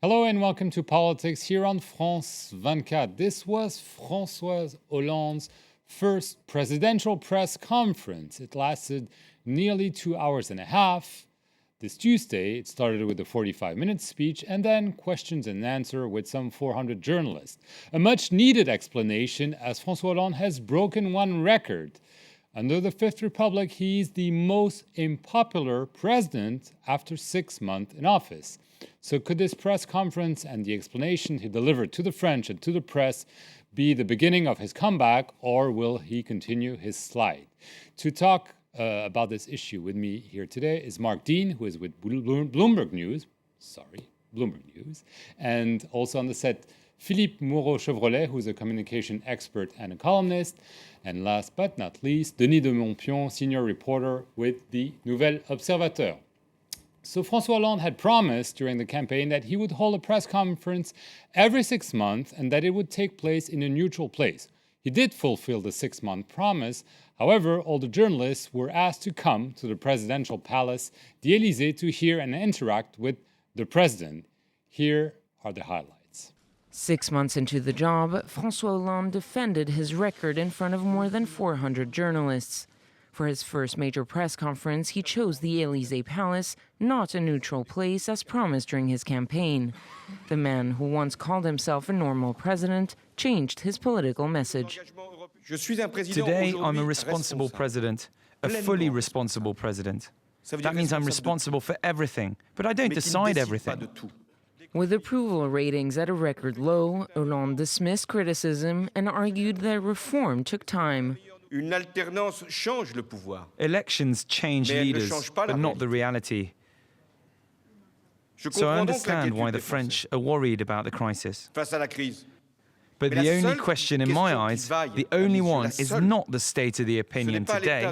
Hello and welcome to Politics here on France 24. This was François Hollande's first presidential press conference. It lasted nearly 2 hours and a half. This Tuesday, it started with a 45-minute speech and then questions and answer with some 400 journalists. A much needed explanation as François Hollande has broken one record. Under the Fifth Republic, he's the most unpopular president after 6 months in office. So could this press conference and the explanation he delivered to the French and to the press be the beginning of his comeback, or will he continue his slide? To talk about this issue with me here today is Mark Dean, who is with Bloomberg News, and also on the set, Philippe Moreau-Chevrolet, who is a communication expert and a columnist, and last but not least, Denis de Montpion, senior reporter with the Nouvel Observateur. So François Hollande had promised during the campaign that he would hold a press conference every 6 months and that it would take place in a neutral place. He did fulfill the 6-month promise. However, all the journalists were asked to come to the presidential palace, the Élysée, to hear and interact with the president. Here are the highlights. 6 months into the job, François Hollande defended his record in front of more than 400 journalists. For his first major press conference, he chose the Élysée Palace, not a neutral place as promised during his campaign. The man who once called himself a normal president changed his political message. Today, I'm a responsible president, a fully responsible president. That means I'm responsible for everything, but I don't decide everything. With approval ratings at a record low, Hollande dismissed criticism and argued that reform took time. Elections change leaders, but not the reality. So I understand why the French are worried about the crisis. But the only question in my eyes, the only one, is not the state of the opinion today.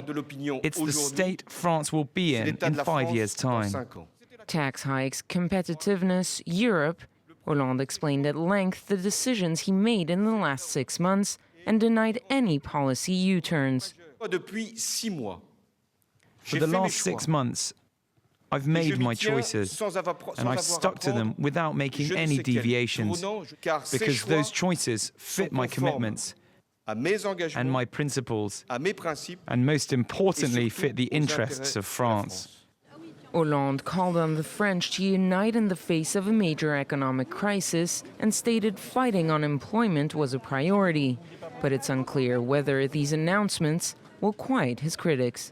It's the state France will be in 5 years' time. Tax hikes, competitiveness, Europe. Hollande explained at length the decisions he made in the last 6 months and denied any policy U-turns. For the last 6 months, I've made my choices, and I've stuck to them without making any deviations, because those choices fit my commitments and my principles, and most importantly, fit the interests of France. Hollande called on the French to unite in the face of a major economic crisis and stated fighting unemployment was a priority. But it's unclear whether these announcements will quiet his critics.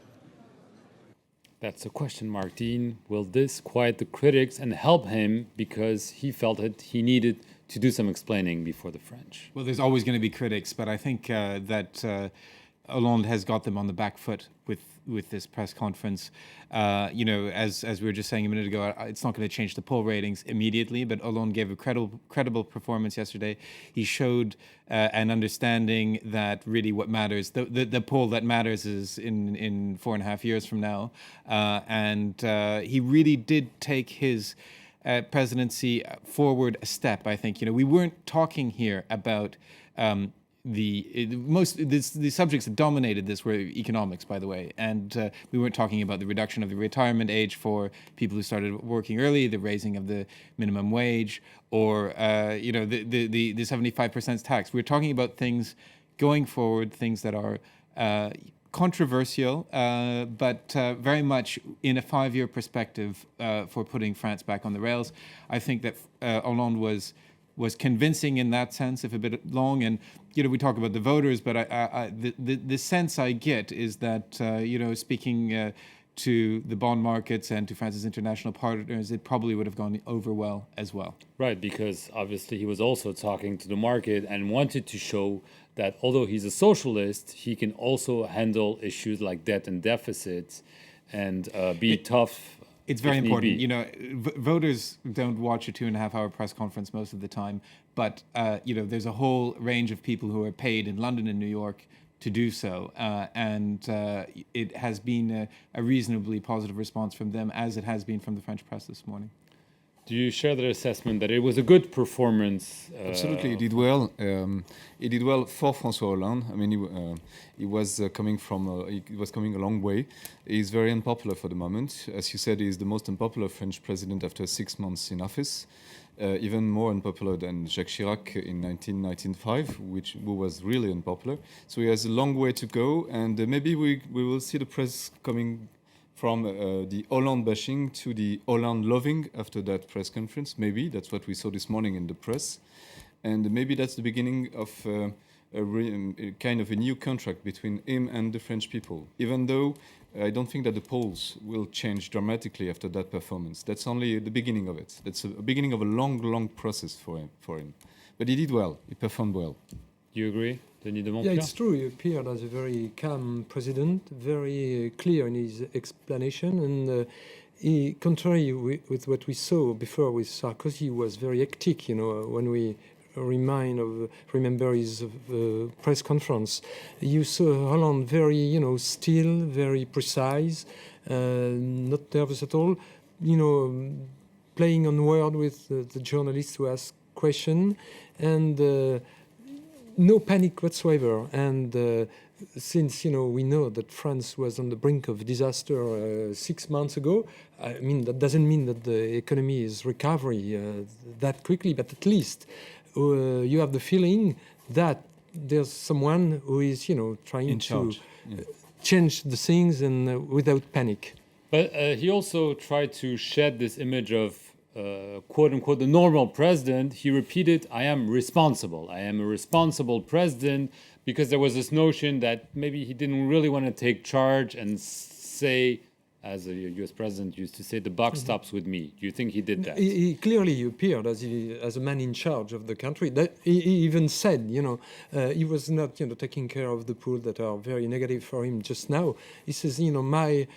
That's a question, Mark Dean. Will this quiet the critics and help him because he felt that he needed to do some explaining before the French? Well, there's always going to be critics, but I think that Hollande has got them on the back foot with this press conference. As we were just saying a minute ago, it's not going to change the poll ratings immediately, but Hollande gave a credible performance yesterday. He showed an understanding that really what matters, the poll that matters is in 4.5 years from now. And he really did take his presidency forward a step, I think. We weren't talking here about the subjects that dominated this were economics, by the way, and we weren't talking about the reduction of the retirement age for people who started working early, the raising of the minimum wage, or the 75% tax. We're talking about things going forward, things that are controversial, but very much in a 5-year perspective for putting France back on the rails. I think that Hollande was convincing in that sense, if a bit long. And, we talk about the voters, but the sense I get is that, speaking to the bond markets and to France's international partners, it probably would have gone over well as well. Right, because obviously he was also talking to the market and wanted to show that although he's a socialist, he can also handle issues like debt and deficits and be tough. It's very important. Voters don't watch a 2.5-hour press conference most of the time, but there's a whole range of people who are paid in London and New York to do so, and it has been a reasonably positive response from them, as it has been from the French press this morning. Do you share that assessment that it was a good performance? Absolutely, he did well. He did well for François Hollande. I mean, he was coming a long way. He's very unpopular for the moment. As you said, he's the most unpopular French president after 6 months in office. even more unpopular than Jacques Chirac in 1995, who was really unpopular. So he has a long way to go, and maybe we will see the press coming from the Hollande bashing to the Hollande loving after that press conference. Maybe that's what we saw this morning in the press, and maybe that's the beginning of a kind of a new contract between him and the French people. Even though I don't think that the polls will change dramatically after that performance. That's only the beginning of it. That's a beginning of a long, long process for him. But he did well. He performed well. Do you agree, Denis de Yeah, Montpierre? it's true. He appeared as a very calm president, very clear in his explanation, and he, contrary with what we saw before with Sarkozy, was very hectic. When we remember his press conference, you saw Hollande very, still, very precise, not nervous at all. Playing on word with the journalists who ask question, and no panic whatsoever. And since we know that France was on the brink of disaster 6 months ago, I mean that doesn't mean that the economy is recovery that quickly, but at least you have the feeling that there's someone who is trying to change the things and without panic. But he also tried to shed this image of quote unquote the normal president. He repeated, I am responsible. I am a responsible president, because there was this notion that maybe he didn't really want to take charge and say, as a US president used to say, the buck stops with me. Do you think he did that? He clearly appeared as a man in charge of the country. That he even said, he was not, taking care of the poor that are very negative for him just now. He says, my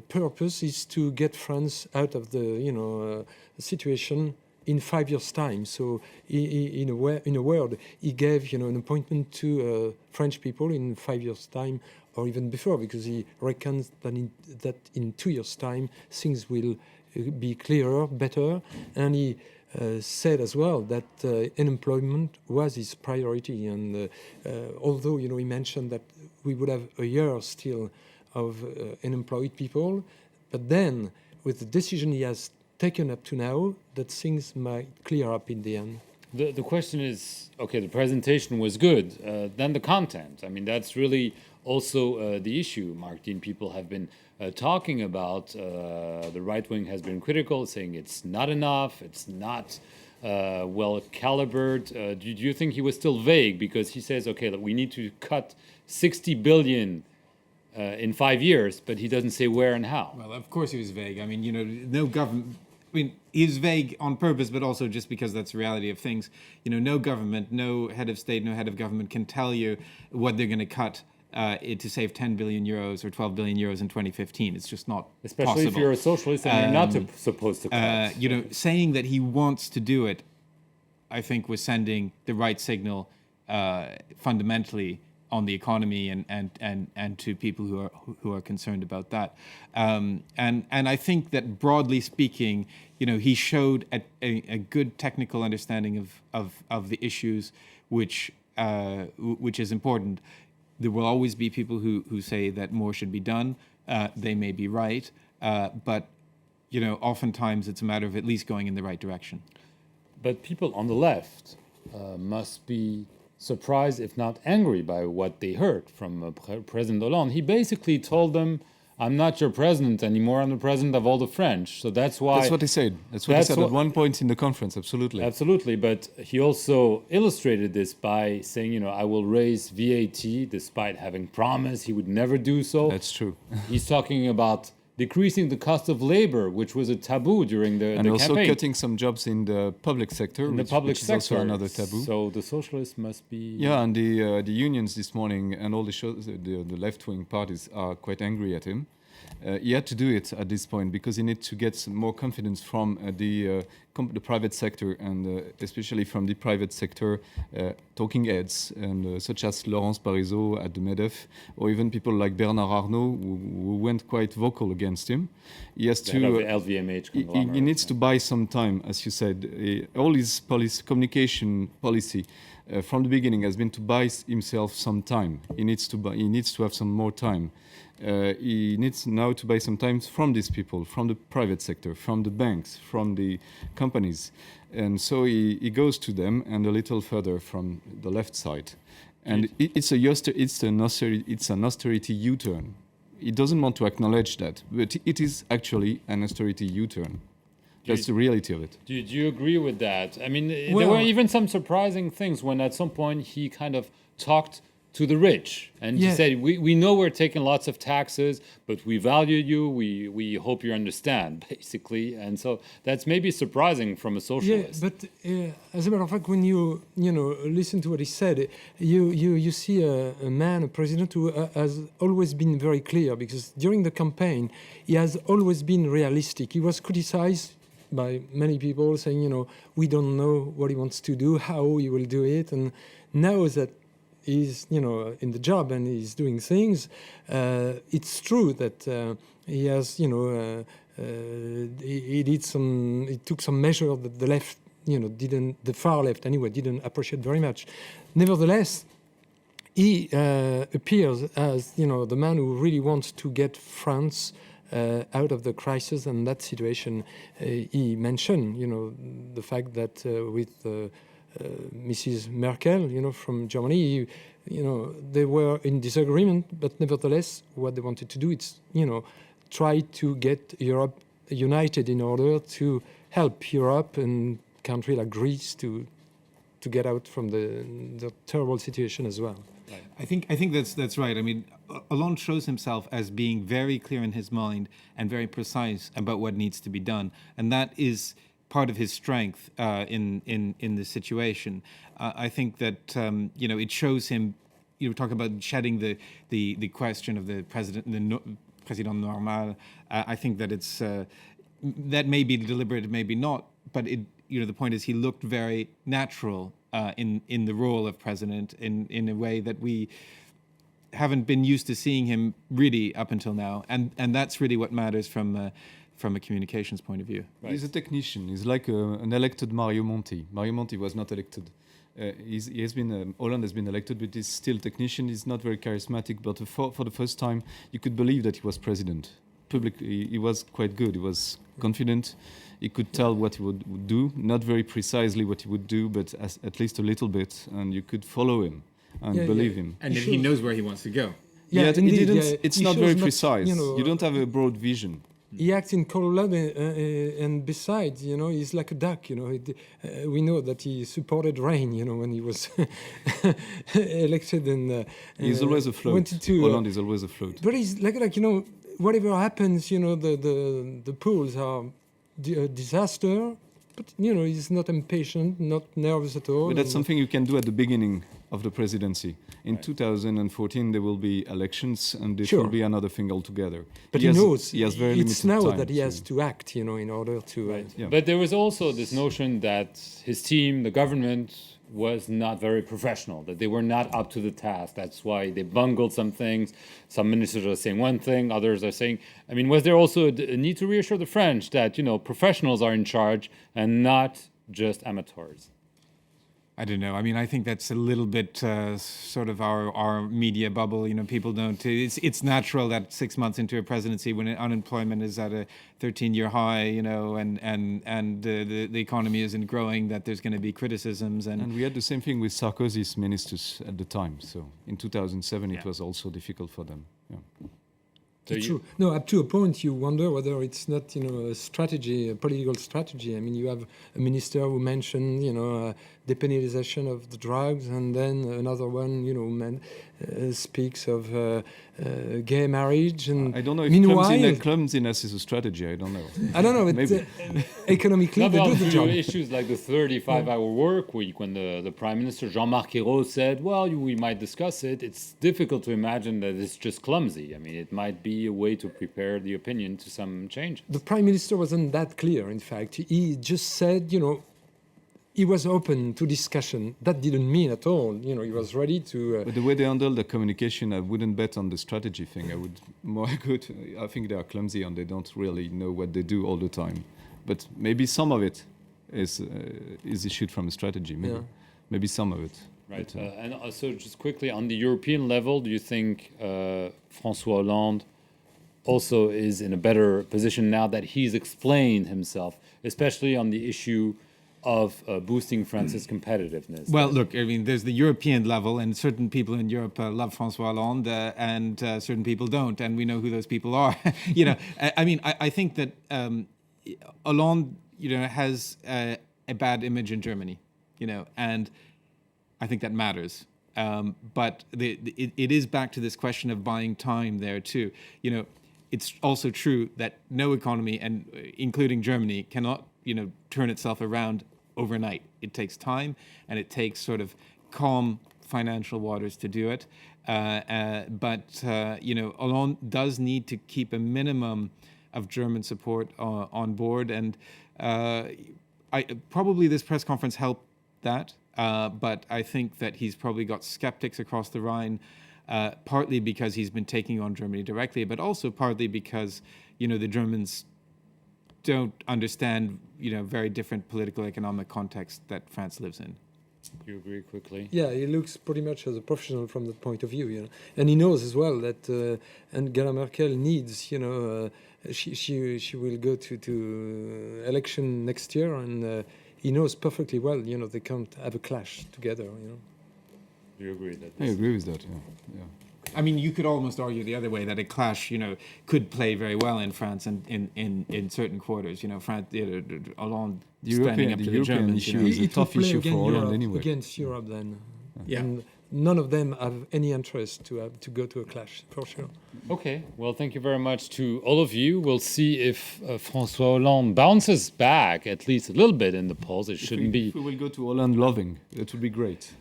purpose is to get France out of the, situation in 5 years' time. So, in a word, he gave, an appointment to French people in 5 years' time, or even before, because he reckons that in 2 years' time things will be clearer, better, and he said as well that unemployment was his priority. And although he mentioned that we would have a year still of unemployed people, but then with the decision he has taken up to now, that things might clear up in the end. The question is, okay, the presentation was good. Then the content. I mean, that's really also the issue. Marketing people have been talking about. The right wing has been critical, saying it's not enough, it's not well calibered. Do you think he was still vague? Because he says, okay, look, we need to cut 60 billion in 5 years, but he doesn't say where and how. Well, of course he was vague. I mean, no government. I mean, he's vague on purpose, but also just because that's the reality of things. No government, no head of state, no head of government can tell you what they're going to cut to save 10 billion euros or 12 billion euros in 2015. It's just not Especially possible. if you're a socialist and you're not supposed to cut. Saying that he wants to do it, I think, was sending the right signal fundamentally on the economy and to people who are concerned about that. And I think that broadly speaking, he showed a good technical understanding of the issues, which is important. There will always be people who say that more should be done. They may be right, but oftentimes it's a matter of at least going in the right direction. But people on the left must be surprised, if not angry, by what they heard from President Hollande. He basically told them, I'm not your president anymore, I'm the president of all the French. So that's why... That's what he said. That's what he said at one point in the conference, absolutely. Absolutely, but he also illustrated this by saying, I will raise VAT, despite having promised he would never do so. That's true. He's talking about decreasing the cost of labor, which was a taboo during the and also campaign. Cutting some jobs in the public sector, which is also another taboo. So the socialists must be... Yeah, and the unions this morning and all the left-wing parties are quite angry at him. He had to do it at this point because he needs to get some more confidence from the private sector and especially from the private sector talking heads and such as Laurence Parisot at the MEDEF, or even people like Bernard Arnault who went quite vocal against him. He has to LVMH he needs to buy some time, as you said. All his communication policy from the beginning has been to buy himself some time. He needs to have some more time. He needs now to buy some time from these people, from the private sector, from the banks, from the companies. And so he goes to them and a little further from the left side. And it's an austerity U-turn. He doesn't want to acknowledge that, but it is actually an austerity U-turn. That's the reality of it. Do you agree with that? I mean, there were even some surprising things when at some point he kind of talked to the rich and he said, we know we're taking lots of taxes, but we value you, we hope you understand, basically. And so that's maybe surprising from a socialist. Yeah, but as a matter of fact, when you listen to what he said, you see a man, a president who has always been very clear, because during the campaign, he has always been realistic. He was criticized by many people saying, we don't know what he wants to do, how he will do it. And now that he's, in the job and he's doing things, it's true that he has, he took some measure that the left, the far left anyway, didn't appreciate very much. Nevertheless, he appears as, the man who really wants to get France out of the crisis and that situation. He mentioned, the fact that with Mrs. Merkel, from Germany, they were in disagreement, but nevertheless, what they wanted to do is, try to get Europe united in order to help Europe and countries like Greece to get out from the terrible situation as well. I think that's right. I mean, Hollande shows himself as being very clear in his mind and very precise about what needs to be done, and that is part of his strength in this situation. I think that it shows him. Talk about shedding the question of the president normal. I think that it's that may be deliberate, maybe not, but the point is he looked very natural in the role of president in a way that we haven't been used to seeing him really up until now, and that's really what matters from a communications point of view. Right. He's a technician. He's like an elected Mario Monti. Mario Monti was not elected. Hollande has been elected, but he's still a technician. He's not very charismatic, but for the first time, you could believe that he was president. Publicly, he was quite good. He was confident. He could tell what he would do, not very precisely what he would do, but at least a little bit, and you could follow him and believe him. And he knows where he wants to go. Yeah, it's not very precise. You don't have a broad vision. He acts in cold-blood, and besides, he's like a duck. We know that he supported rain, when he was elected, and he's always afloat. Hollande is always afloat. But he's like whatever happens, the polls are a disaster. But he's not impatient, not nervous at all. But that's something you can do at the beginning of the presidency. In 2014, there will be elections, and this will be another thing altogether. But he knows he has very limited it's now time, that he has to act, in order to. Right. But there was also this notion that his team, the government, was not very professional, that they were not up to the task. That's why they bungled some things. Some ministers are saying one thing, others are saying... I mean, was there also a need to reassure the French that, professionals are in charge and not just amateurs? I don't know. I mean, I think that's a little bit sort of our media bubble. People don't. It's natural that 6 months into a presidency, when unemployment is at a 13-year high, and the economy isn't growing, that there's going to be criticisms. And we had the same thing with Sarkozy's ministers at the time. So in 2007, it was also difficult for them. Yeah. So true. No, up to a point, you wonder whether it's not, a strategy, a political strategy. I mean, you have a minister who mentioned, depenalization of the drugs, and then another one, speaks of gay marriage. And I don't know if clumsiness is a strategy. I don't know. I don't know. Maybe. Economically, they do the job. Issues like the 35-hour work week, when the Prime Minister, Jean-Marc Ayrault, said, well, we might discuss it. It's difficult to imagine that it's just clumsy. I mean, it might be a way to prepare the opinion to some change. The Prime Minister wasn't that clear, in fact. He just said, he was open to discussion. That didn't mean at all, he was ready to... But the way they handle the communication, I wouldn't bet on the strategy thing. I would more I think they are clumsy and they don't really know what they do all the time. But maybe some of it is issued from a strategy, maybe some of it. Right. And also, just quickly, on the European level, do you think François Hollande also is in a better position now that he's explained himself, especially on the issue of boosting France's competitiveness? Well, look, I mean, there's the European level, and certain people in Europe love François Hollande, and certain people don't, and we know who those people are. You know, I think that Hollande, has a bad image in Germany, and I think that matters. But it is back to this question of buying time there too. It's also true that no economy, and including Germany, cannot turn itself around overnight. It takes time, and it takes sort of calm financial waters to do it. But Hollande does need to keep a minimum of German support on board, and probably this press conference helped that. But I think that he's probably got skeptics across the Rhine, partly because he's been taking on Germany directly, but also partly because, the Germans don't understand, very different political economic context that France lives in. Do you agree quickly? Yeah, he looks pretty much as a professional from that point of view, and he knows as well that Angela Merkel needs, she will go to election next year, and he knows perfectly well, they can't have a clash together, Do you agree that? I agree with that. Yeah. I mean, you could almost argue the other way, that a clash, could play very well in France and in certain quarters. France, Hollande standing up to the Germans. Issue is a tough issue for Hollande anyway. Against Europe, then. Yeah. And none of them have any interest to go to a clash, for sure. Okay, well, thank you very much to all of you. We'll see if François Hollande bounces back at least a little bit in the polls. It shouldn't be. If we will go to Hollande loving, it would be great.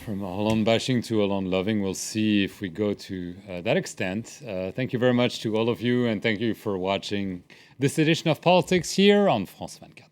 From Hollande bashing to Hollande loving, we'll see if we go to that extent. Thank you very much to all of you, and thank you for watching this edition of Politics here on France 24.